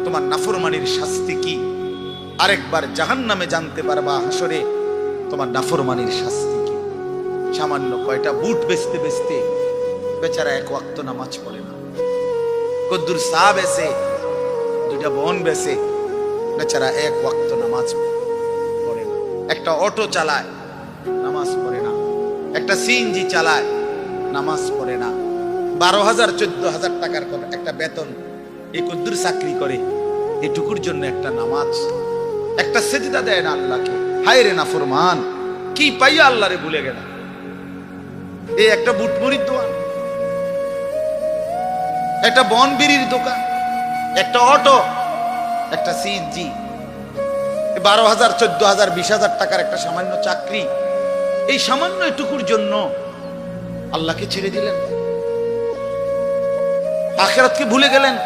তোমার নাফরমানির শাস্তি কি। আরেকবার জাহান্নামে জানতে পারবা হাসরে তোমার নাফরমানির শাস্তি কি। সামান্য কয়টা বুট বেচতে বেচতে বেচারা এক ওয়াক্ত নামাজ পড়ে না। কদ্দুর চা বেচে, দুইটা বন বেচে, বেচারা এক ওয়াক্ত নামাজ পড়ে না। একটা অটো চালায়, নামাজ পড়ে না। একটা সিএনজি চালায়, নামাজ পড়ে না। 12,000 14,000 টাকার একটা বেতন, এই কদ্দুর চাকরি করে, এটুকুর জন্য একটা নামাজ, একটা সেজদা দেয় না আল্লাহকে। হায় রে নাফরমান, কি পাইয়া আল্লাহরে ভুলে গেল। এই একটা বুটমুড়ির দোকান, একটা বন বিড়ির দোকান, একটা অটো, একটা সিএনজি, 12,000 14,000 20,000 টাকার একটা সামান্য চাকরি, এই সামান্য এটুকুর জন্য আল্লাহকে ছেড়ে দিলেন, আখিরাতকে ভুলে গেলেন।